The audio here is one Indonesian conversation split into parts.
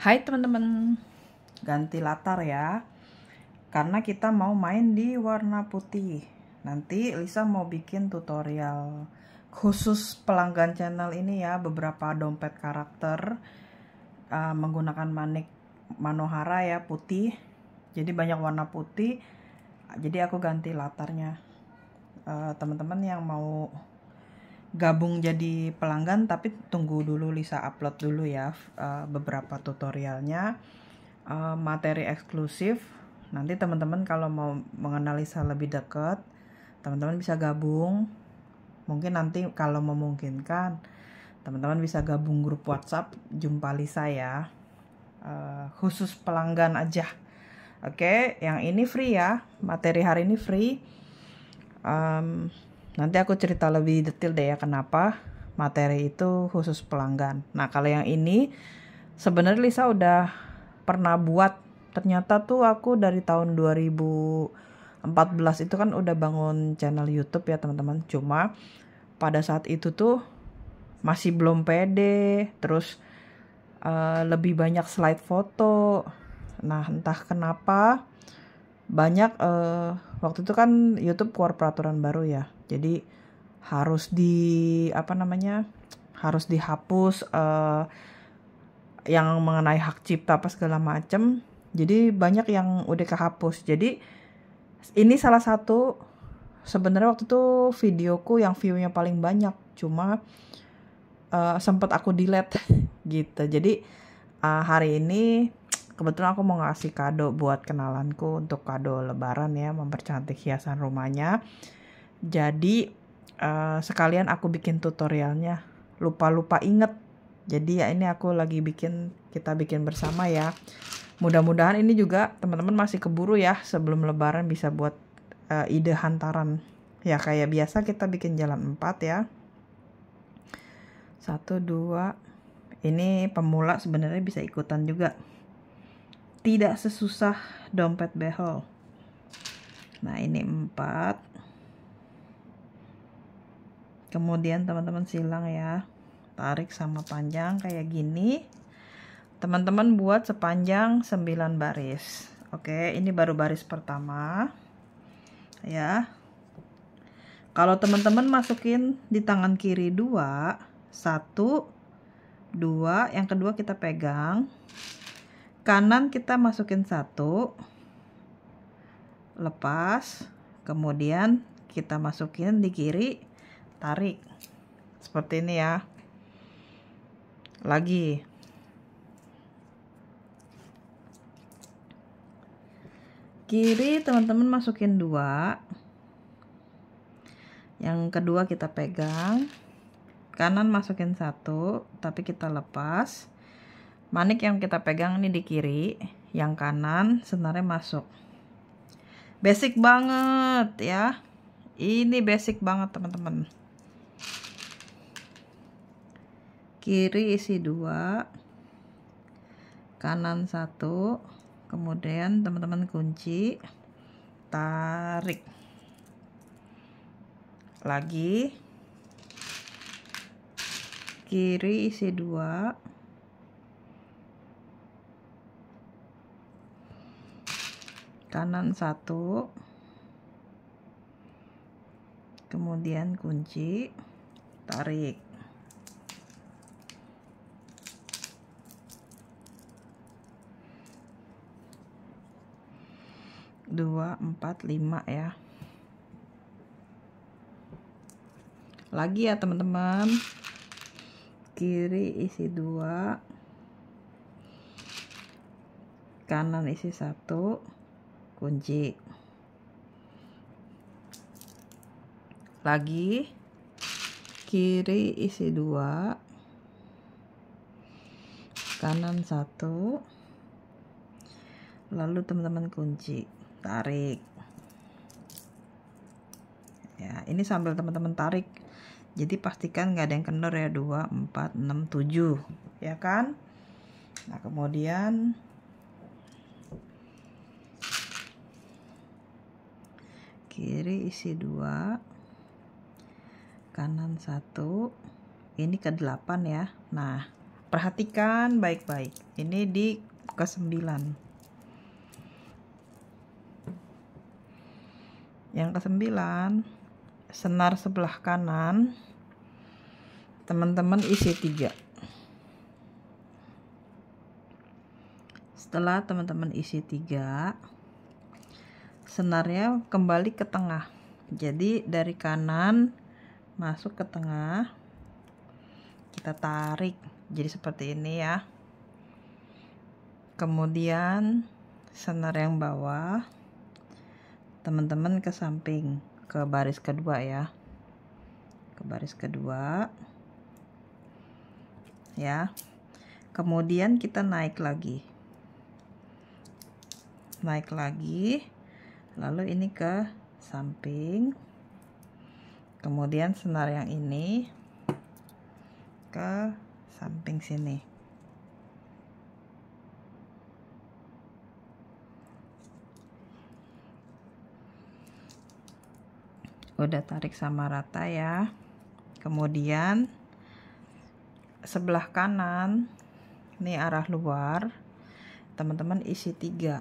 Hai teman-teman, ganti latar ya. Karena kita mau main di warna putih. Nanti Lisa mau bikin tutorial khusus pelanggan channel ini ya, beberapa dompet karakter menggunakan manik Manohara ya, putih. Jadi banyak warna putih. Jadi aku ganti latarnya. Teman-teman yang mau gabung jadi pelanggan, tapi tunggu dulu Lisa upload dulu ya beberapa tutorialnya, materi eksklusif. Nanti teman-teman kalau mau mengenal Lisa lebih dekat, teman-teman bisa gabung. Mungkin nanti kalau memungkinkan, teman-teman bisa gabung grup WhatsApp Jumpa Lisa ya, khusus pelanggan aja. Oke, yang ini free ya, materi hari ini free. Nanti aku cerita lebih detail deh ya kenapa materi itu khusus pelanggan. Nah kalau yang ini sebenarnya Lisa udah pernah buat. Ternyata tuh aku dari tahun 2014 itu kan udah bangun channel YouTube ya teman-teman. Cuma pada saat itu tuh masih belum pede. Terus lebih banyak slide foto. Nah entah kenapa banyak waktu itu kan YouTube keluar peraturan baru ya. Jadi harus harus dihapus yang mengenai hak cipta apa segala macem. Jadi banyak yang udah kehapus. Jadi ini salah satu sebenarnya waktu itu videoku yang view-nya paling banyak. Cuma sempat aku delete gitu. Jadi hari ini kebetulan aku mau ngasih kado buat kenalanku untuk kado lebaran ya, mempercantik hiasan rumahnya. Jadi sekalian aku bikin tutorialnya. Lupa inget. Jadi ya ini aku lagi kita bikin bersama ya. Mudah-mudahan ini juga teman-teman masih keburu ya, sebelum lebaran bisa buat ide hantaran. Ya kayak biasa kita bikin jalan 4 ya. 1, 2. Ini pemula sebenarnya bisa ikutan juga. Tidak sesusah dompet behel. Nah ini 4. Kemudian teman-teman silang ya, tarik sama panjang kayak gini. Teman-teman buat sepanjang 9 baris. Oke, ini baru baris pertama ya. Kalau teman-teman masukin di tangan kiri 2, 1, 2, yang kedua kita pegang. Kanan kita masukin 1, lepas, kemudian kita masukin di kiri, tarik seperti ini ya. Lagi kiri teman-teman masukin 2, yang kedua kita pegang. Kanan masukin 1, tapi kita lepas. Manik yang kita pegang ini di kiri, yang kanan senarnya masuk. Basic banget ya, ini basic banget teman-teman. Kiri isi 2, kanan 1, kemudian teman-teman kunci, tarik lagi. Kiri isi 2, kanan 1, kemudian kunci, tarik. 2, 4, 5 ya. Lagi ya teman-teman. Kiri isi 2, kanan isi 1, kunci. Lagi kiri isi 2, kanan 1, lalu teman-teman kunci, tarik ya. Ini sambil teman-teman tarik, jadi pastikan nggak ada yang kendor ya. 2, 4, 6, 7 ya kan. Nah kemudian kiri isi 2, kanan 1, ini ke 8 ya. Nah Perhatikan baik-baik. Ini di ke-9. Yang ke-9, senar sebelah kanan teman-teman isi 3. Setelah teman-teman isi 3, senarnya kembali ke tengah. Jadi dari kanan masuk ke tengah, kita tarik jadi seperti ini ya. Kemudian senar yang bawah teman-teman ke samping, ke baris kedua ya, ke baris kedua ya. Kemudian kita naik lagi, lalu ini ke samping, kemudian senar yang ini ke samping sini. Udah tarik sama rata ya. Kemudian sebelah kanan ini arah luar, teman-teman isi 3.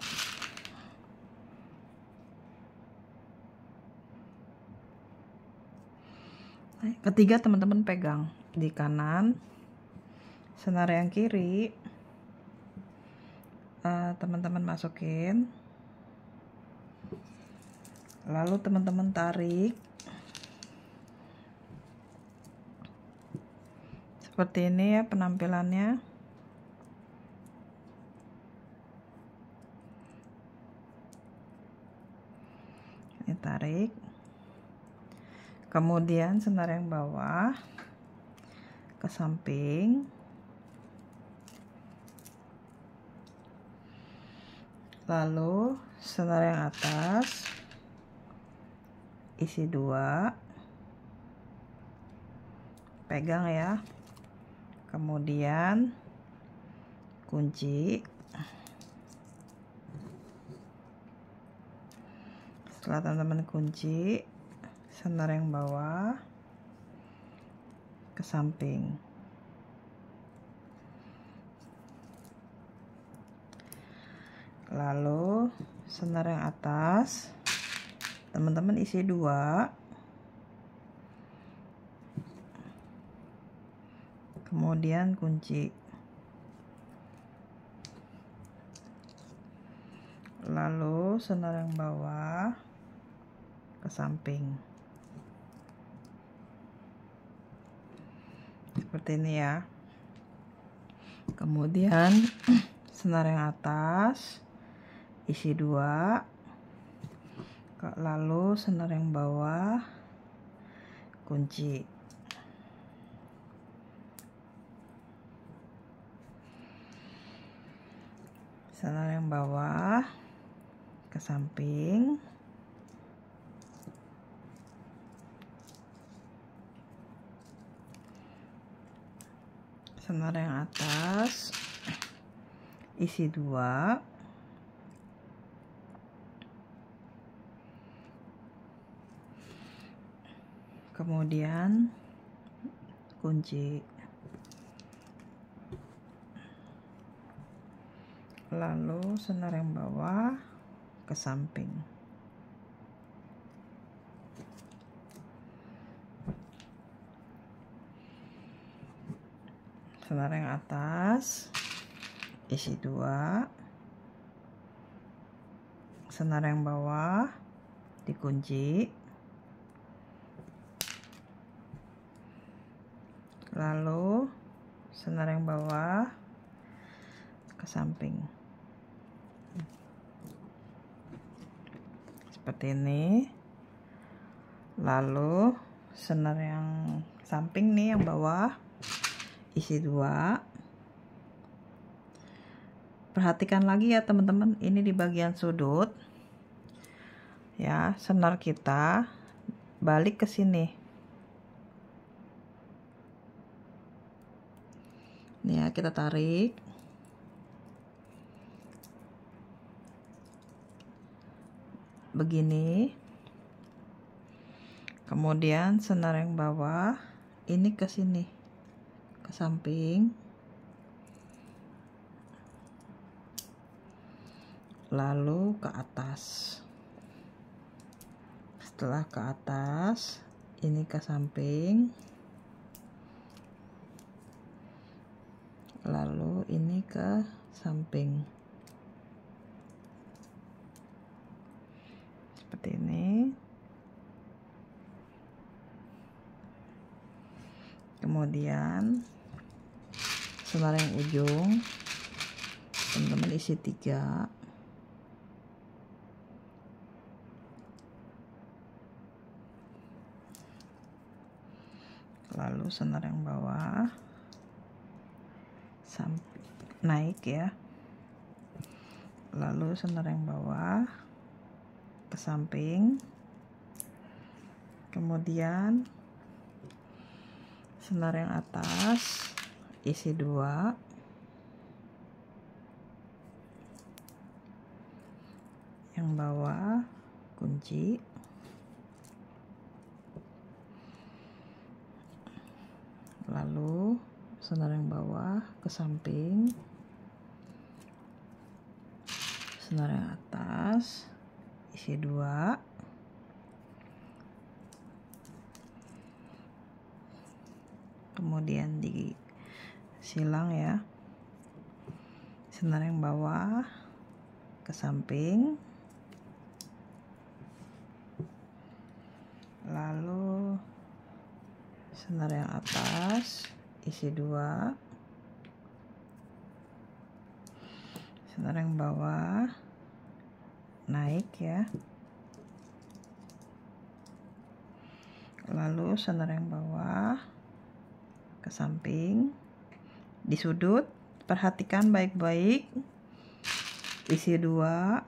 Ketiga teman-teman pegang di kanan, senar yang kiri teman-teman masukin, lalu teman-teman tarik seperti ini ya penampilannya. Ini tarik, kemudian senar yang bawah ke samping, lalu senar yang atas isi 2, pegang ya, kemudian kunci. Setelah teman-teman kunci, senar yang bawah ke samping, lalu senar yang atas teman-teman isi 2, kemudian kunci, lalu senar yang bawah ke samping seperti ini ya. Kemudian senar yang atas isi 2, lalu senar yang bawah kunci, senar yang bawah ke samping, senar yang atas isi 2, kemudian kunci, lalu senar yang bawah ke samping. Senar yang atas isi 2, senar yang bawah dikunci, lalu senar yang bawah ke samping seperti ini. Lalu senar yang samping nih, yang bawah isi 2. Perhatikan lagi ya teman-teman, ini di bagian sudut ya, senar kita balik ke sini nih ya, kita tarik begini, kemudian senar yang bawah ini ke sini, ke samping, lalu ke atas. Setelah ke atas, ini ke samping, lalu ini ke samping, seperti ini. Kemudian senar yang ujung teman-teman isi 3, lalu senar yang bawah sampai naik ya, lalu senar yang bawah ke samping, kemudian senar yang atas isi 2, yang bawah kunci, lalu senar yang bawah ke samping, senar yang atas isi 2, kemudian disilang ya, senar yang bawah ke samping, lalu senar yang atas isi 2, senar yang bawah naik ya, lalu senar yang bawah ke samping, di sudut perhatikan baik-baik, isi 2,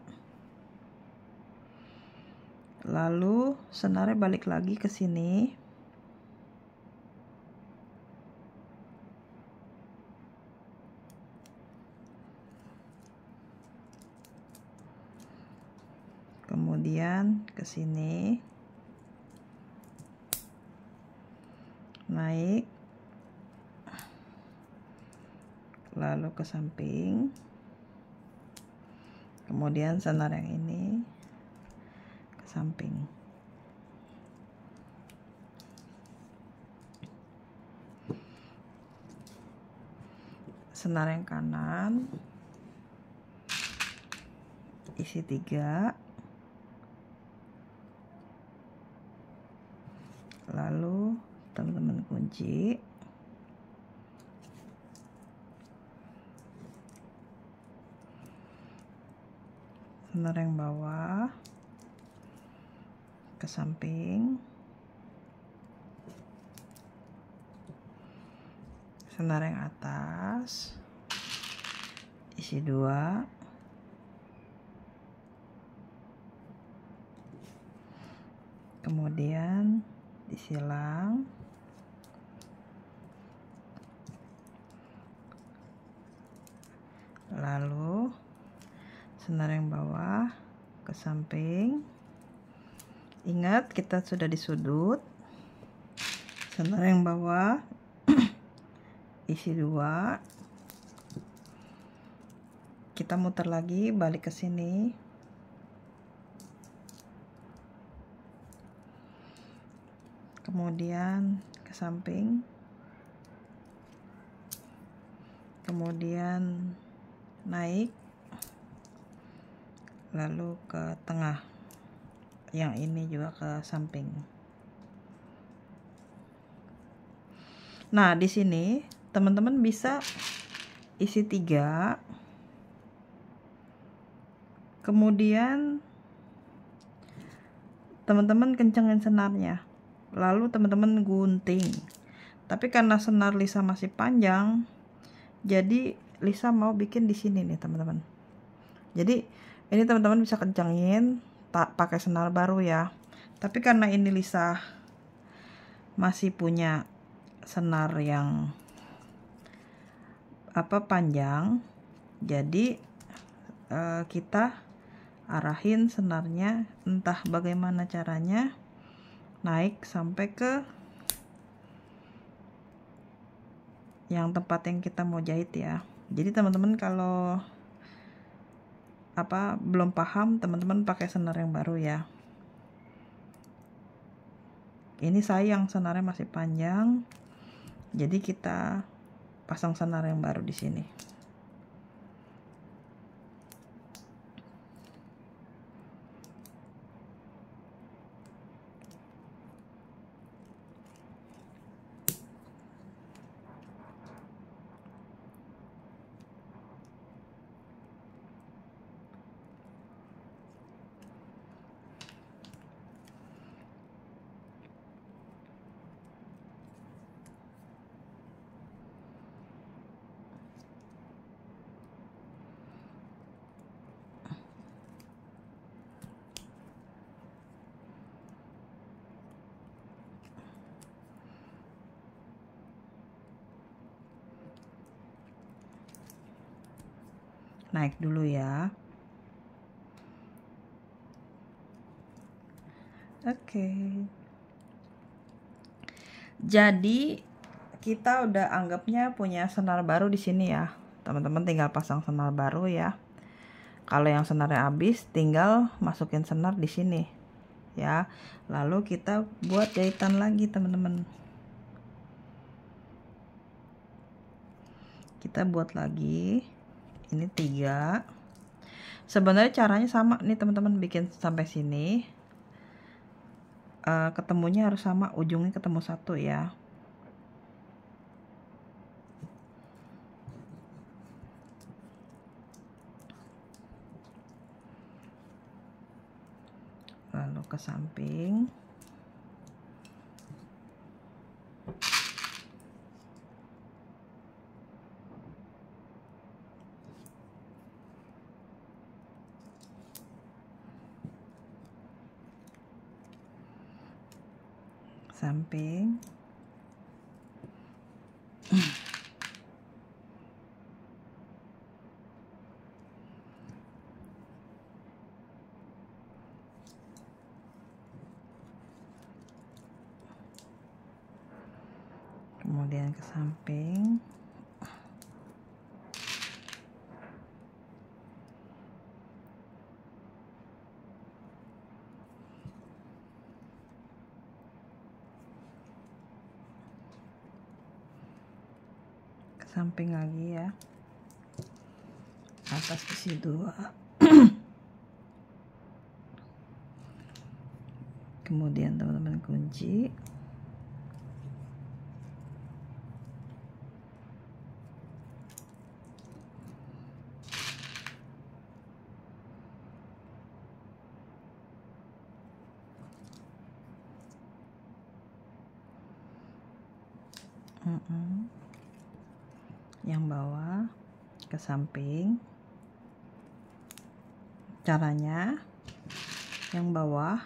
lalu senarnya balik lagi ke sini, kemudian ke sini, naik, lalu ke samping, kemudian senar yang ini ke samping. Senar yang kanan isi 3, lalu teman-teman kunci, senar yang bawah ke samping, senar yang atas isi 2, kemudian disilang, lalu senar yang bawah ke samping. Ingat kita sudah di sudut, senar yang bawah isi 2, kita muter lagi balik ke sini, kemudian ke samping, kemudian naik, lalu ke tengah, yang ini juga ke samping. Nah, di sini teman-teman bisa isi 3, kemudian teman-teman kencengin senarnya, lalu teman-teman gunting. Tapi karena senar Lisa masih panjang, jadi Lisa mau bikin di sini nih teman-teman. Jadi ini teman-teman bisa kencengin pakai senar baru ya. Tapi karena ini Lisa masih punya senar yang panjang, jadi kita arahin senarnya entah bagaimana caranya naik sampai ke yang tempat yang kita mau jahit ya. Jadi teman-teman kalau belum paham, teman-teman pakai senar yang baru ya. Ini sayang senarnya masih panjang, jadi kita pasang senar yang baru di sini. Naik dulu ya. Oke. Jadi kita udah anggapnya punya senar baru di sini ya. Teman-teman tinggal pasang senar baru ya. Kalau yang senarnya habis, tinggal masukin senar di sini ya. Lalu kita buat jahitan lagi, teman-teman. Kita buat lagi. Ini 3. Sebenarnya caranya sama nih, teman-teman, bikin sampai sini. Ketemunya harus sama, ujungnya ketemu 1 ya. Lalu ke samping. Samping. Kemudian ke samping. Ke samping lagi ya. Atas isi 2. Kemudian teman-teman kunci. Yang bawah ke samping. Caranya yang bawah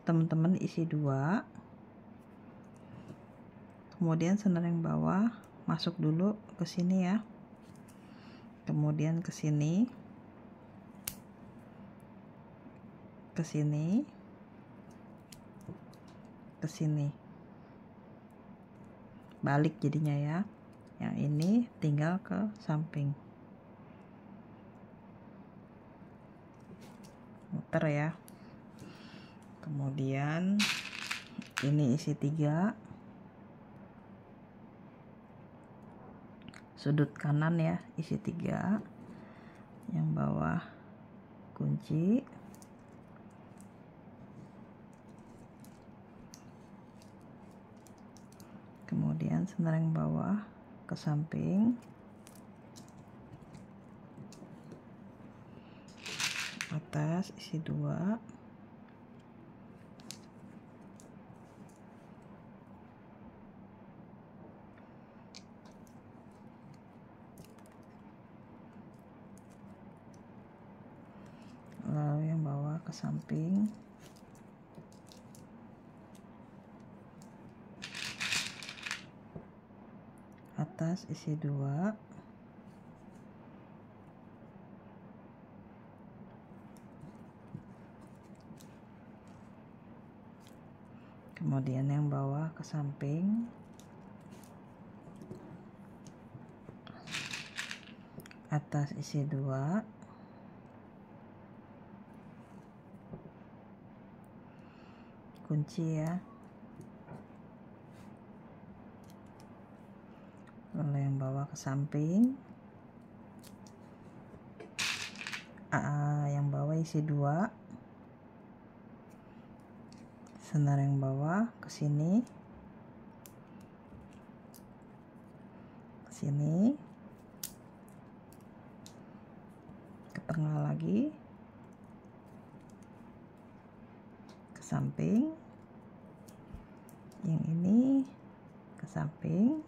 teman-teman isi 2, kemudian senar yang bawah masuk dulu ke sini ya, kemudian ke sini, ke sini, ke sini, balik jadinya ya. Yang ini tinggal ke samping, muter ya. Kemudian ini isi 3, sudut kanan ya, isi 3, yang bawah kunci, kemudian senar yang bawah ke samping, atas isi 2, lalu yang bawah ke samping, atas isi 2, kemudian yang bawah ke samping, atas isi 2, kunci ya. Lalu yang bawah ke samping, yang bawah isi 2, senar yang bawah ke sini, ke tengah lagi, ke samping, yang ini ke samping,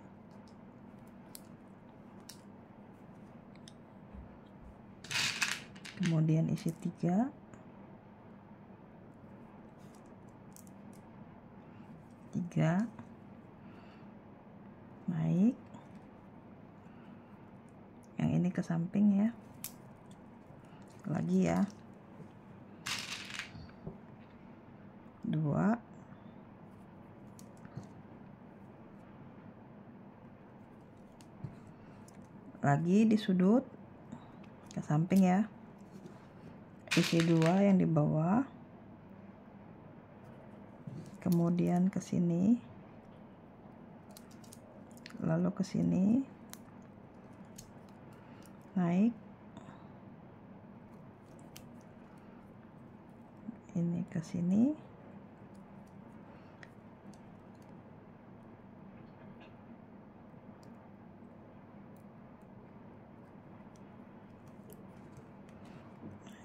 kemudian isi 3, naik, yang ini ke samping ya, lagi ya, 2, lagi di sudut ke samping ya, isi 2 yang di bawah, kemudian ke sini, lalu ke sini, naik, ini ke sini,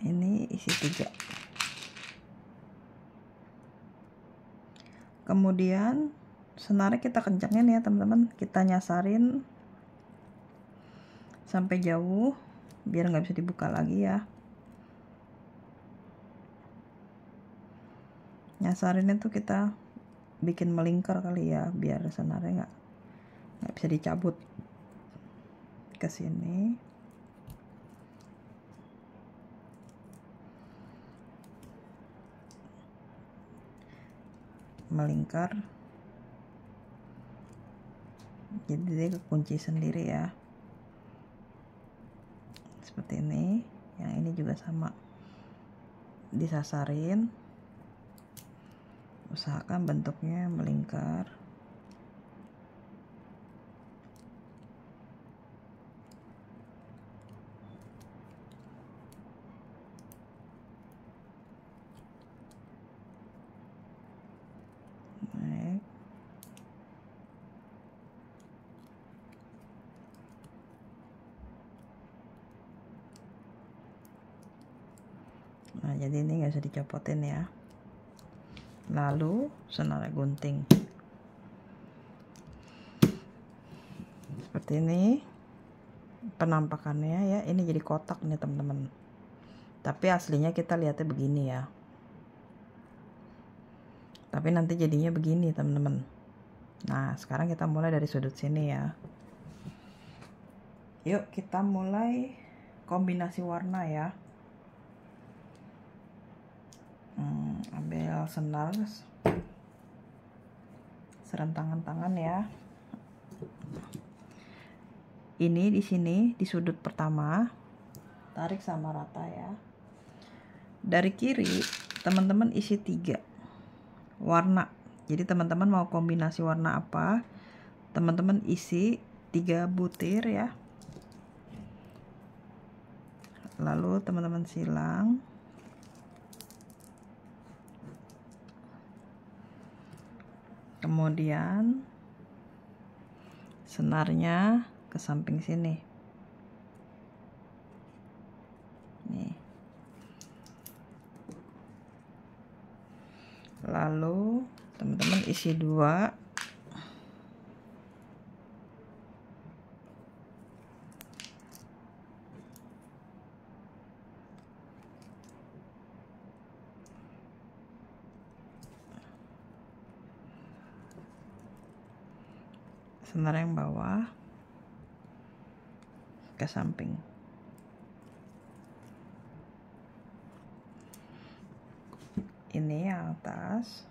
ini isi 3. Kemudian senarnya kita kencengin ya teman-teman, kita nyasarin sampai jauh biar nggak bisa dibuka lagi ya. Nyasarin itu kita bikin melingkar kali ya, biar senarnya nggak bisa dicabut. Ke sini, melingkar, jadi dia kunci sendiri ya, seperti ini. Yang ini juga sama, disasarin, usahakan bentuknya melingkar. Naik, nah jadi ini nggak bisa dicopotin ya. Lalu senar gunting seperti ini penampakannya ya. Ini jadi kotak nih teman-teman, tapi aslinya kita lihatnya begini ya, tapi nanti jadinya begini teman-teman. Nah sekarang kita mulai dari sudut sini ya. Yuk kita mulai kombinasi warna ya. Ambil senar serentangan tangan ya. Ini di sini di sudut pertama, tarik sama rata ya. Dari kiri teman-teman isi 3 warna. Jadi teman-teman mau kombinasi warna apa, teman-teman isi 3 butir ya. Lalu teman-teman silang, kemudian senarnya ke samping sini nih, lalu teman-teman isi 2, senar yang bawah ke samping. Ini yang atas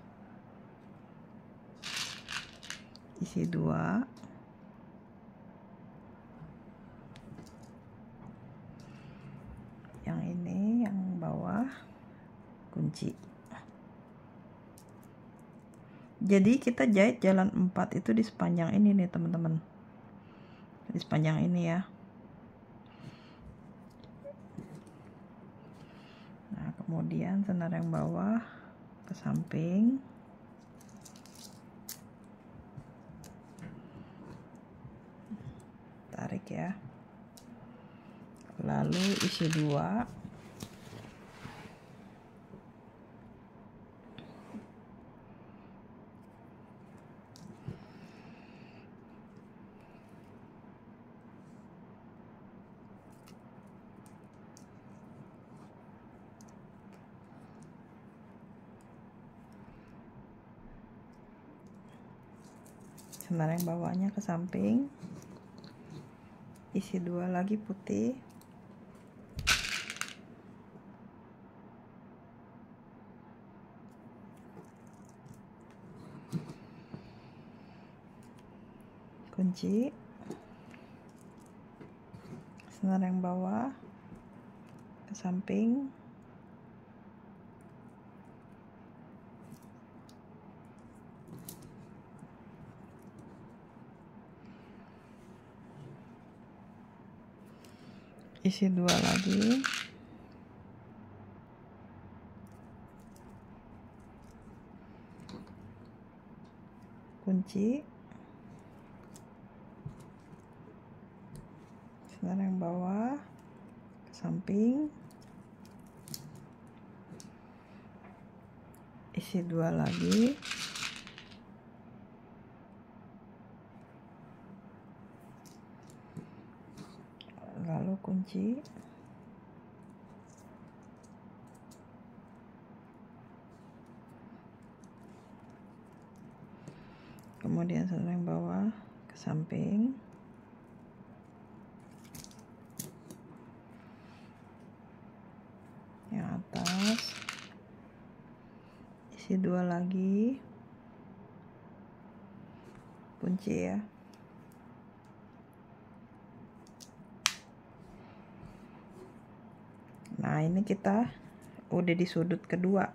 isi 2, yang ini yang bawah kunci. Jadi kita jahit jalan 4 itu di sepanjang ini nih teman-teman, di sepanjang ini ya. Nah kemudian senar yang bawah ke samping, tarik ya, lalu isi 2. Senar yang bawahnya ke samping, isi 2 lagi putih, kunci, senar yang bawah ke samping, isi 2 lagi, kunci, senar yang bawah ke samping, isi 2 lagi, lalu kunci, kemudian senar yang bawah ke samping, yang atas, isi 2 lagi, kunci ya. Nah ini kita udah di sudut kedua,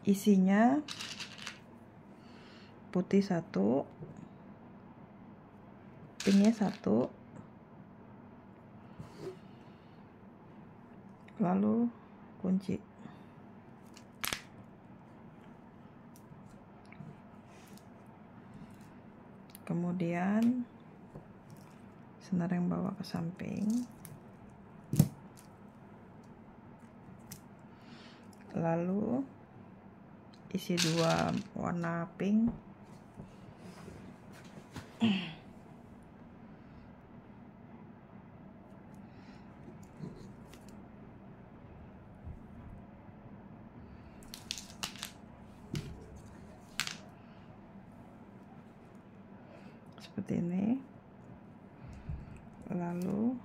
isinya putih 1, pinknya 1, lalu kunci. Kemudian senar yang bawah ke samping, lalu isi 2 warna pink, seperti ini, lalu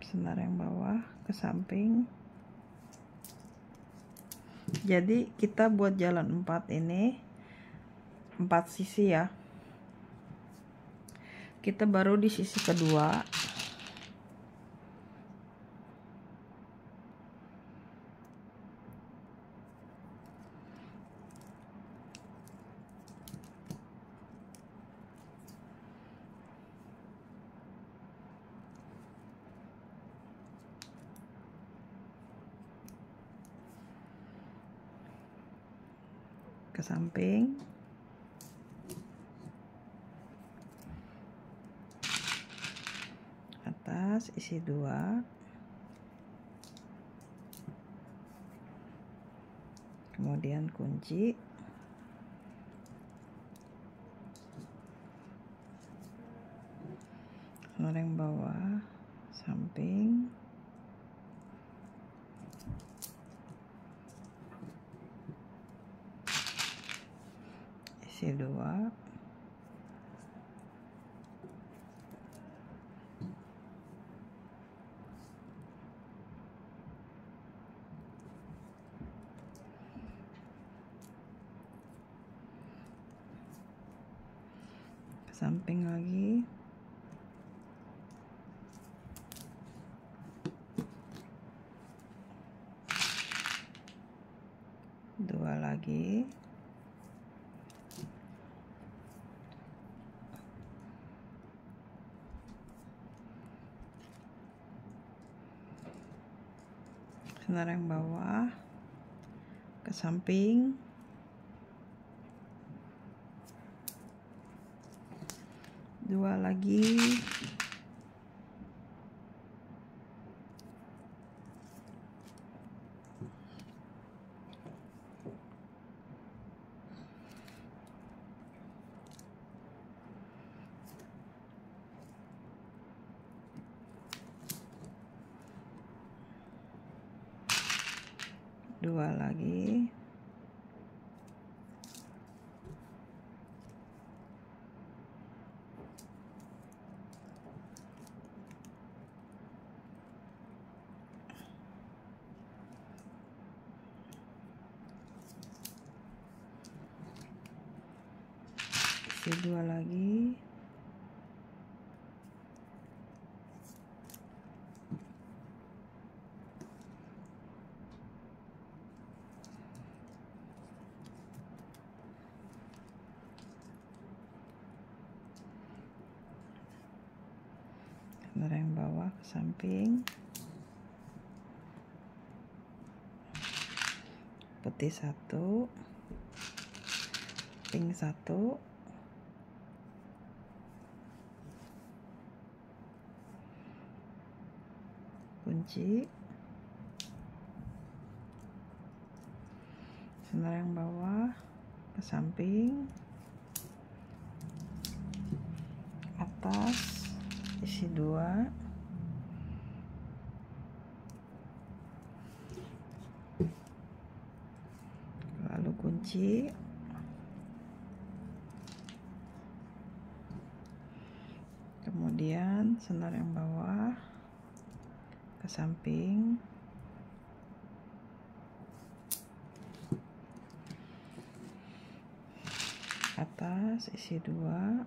senar yang bawah ke samping. Jadi kita buat jalan 4 ini 4 sisi ya, kita baru di sisi kedua, ke samping, atas isi 2, kemudian kunci, senar yang bawah samping, isi 2, ke samping lagi, senar yang bawah ke samping, dua lagi, dua lagi, isi dua lagi, senar yang bawah ke samping, putih satu, pink satu, kunci, senar yang bawah ke samping, atas, isi dua, lalu kunci, kemudian senar yang bawah ke samping, atas, isi dua,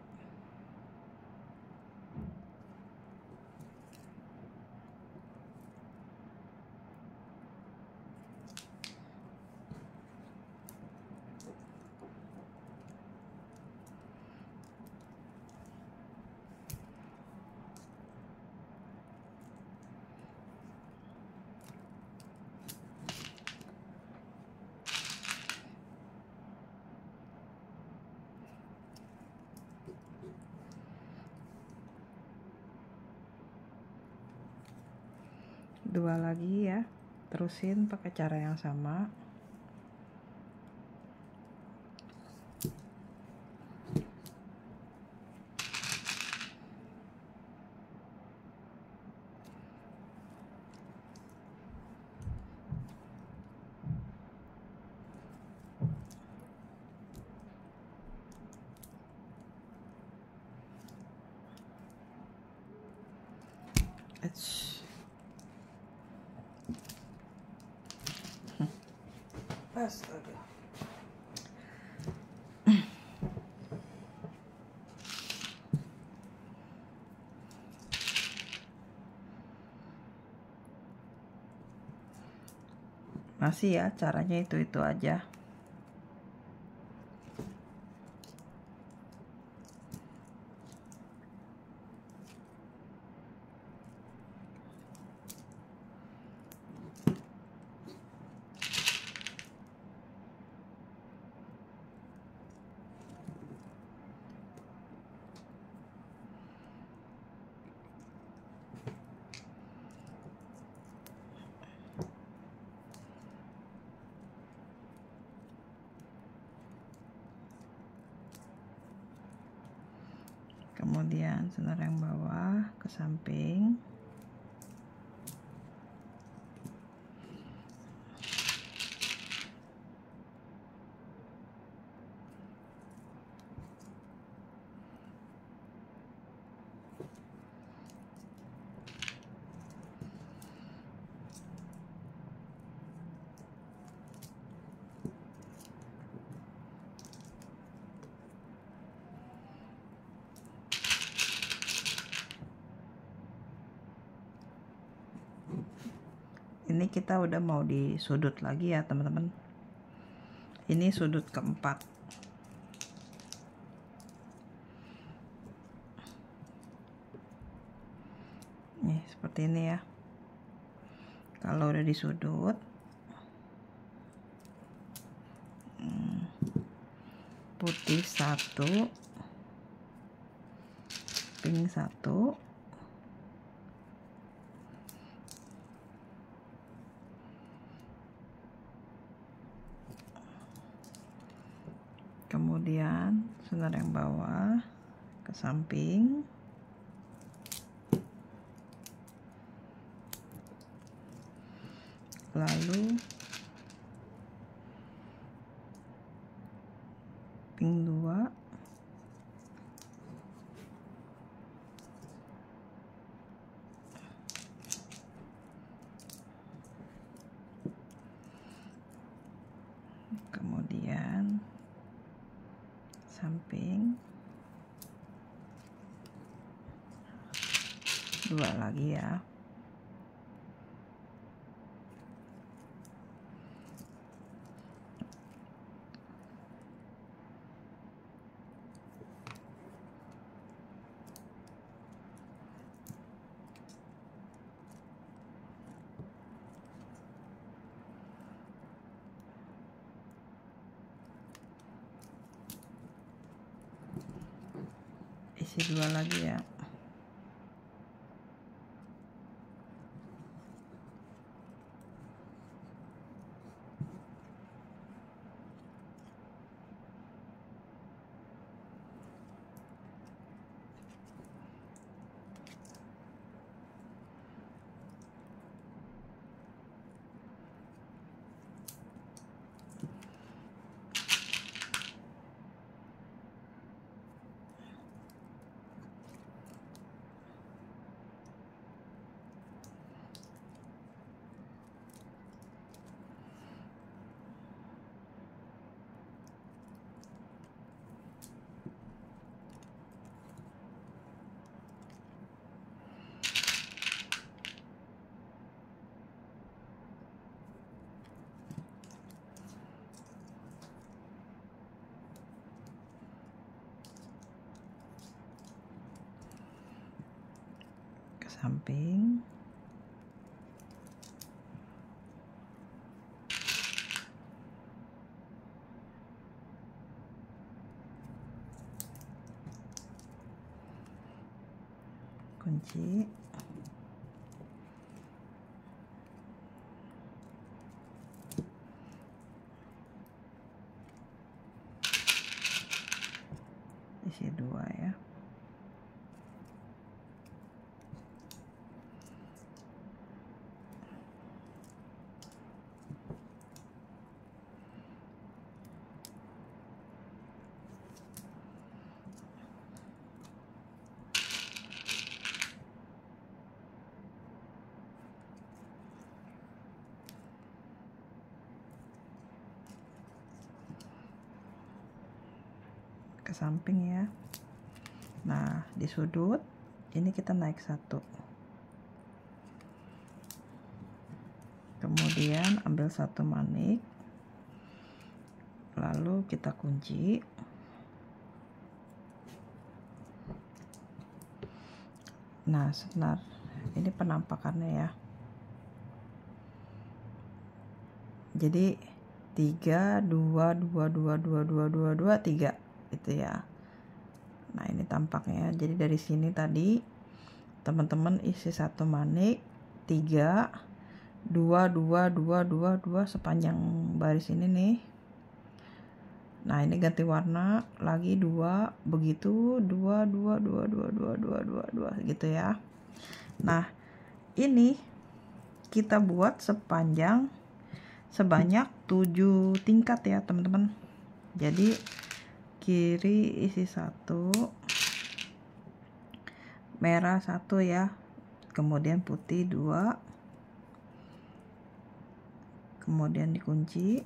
dua lagi ya, terusin pakai cara yang sama. Astaga. Masih ya, caranya itu aja. Kemudian senar yang bawah ke samping, ini kita udah mau di sudut lagi ya teman-teman. Ini sudut keempat. Nih seperti ini ya. Kalau udah di sudut, putih 1, pink 1, kemudian senar yang bawah ke samping, lalu pink 2, kemudian samping 2 lagi ya. Isi 2 lagi ya. Ke samping, kunci, isi 2 ya. Ke samping ya. Nah, di sudut ini kita naik 1, kemudian ambil 1 manik, lalu kita kunci, nah senar ini penampakannya ya. Jadi 3 2 2 2 2 2 2 2 3 gitu ya. Nah ini tampaknya. Jadi dari sini tadi teman-teman isi 1 manik, 3 2 2 2 2 2 sepanjang baris ini nih. Nah ini ganti warna lagi 2, begitu 2 2 2 2 2 2 2 2 gitu ya. Nah ini kita buat sebanyak 7 tingkat ya teman-teman. Jadi kiri isi 1, merah 1 ya, kemudian putih 2, kemudian dikunci,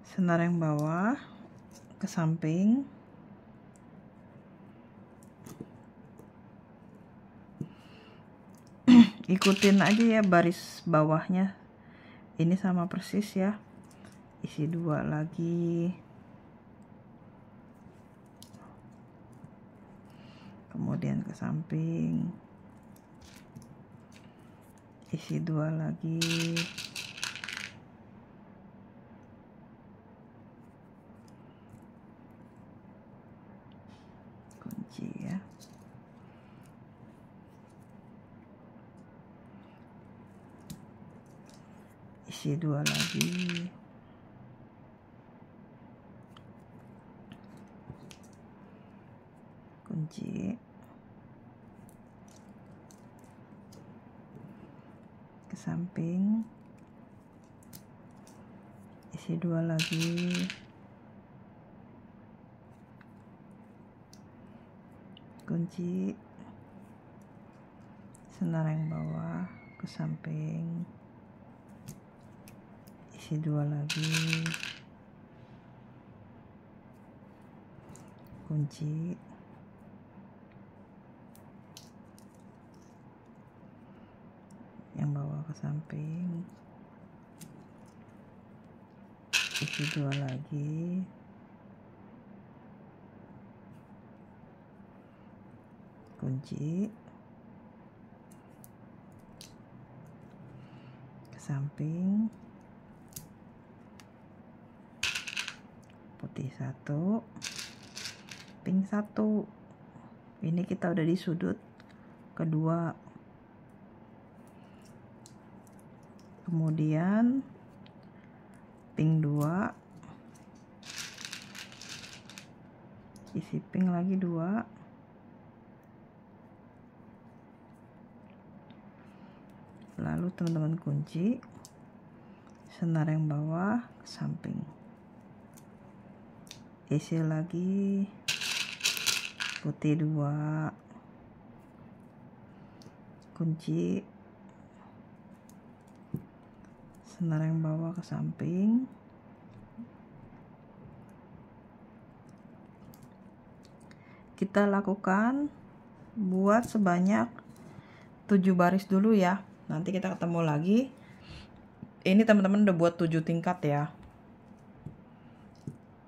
senar yang bawah ke samping, ikutin aja ya baris bawahnya, ini sama persis ya. Isi 2 lagi, kemudian ke samping, isi 2 lagi, kunci ya, isi 2 lagi, kunci, ke samping, isi 2 lagi, kunci, senar yang bawah ke samping, isi 2 lagi, kunci, yang bawah ke samping, isi 2 lagi, kunci, ke samping, putih 1, pink 1. Ini kita udah di sudut kedua. Kemudian pink 2, isi pink lagi 2, lalu teman-teman kunci, senar yang bawah ke samping, isi lagi putih 2, kunci, senar yang bawah ke samping, kita lakukan buat sebanyak 7 baris dulu ya. Nanti kita ketemu lagi. Ini teman-teman udah buat 7 tingkat ya.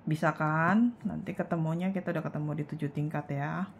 Bisa kan? Nanti ketemunya kita udah ketemu di 7 tingkat ya.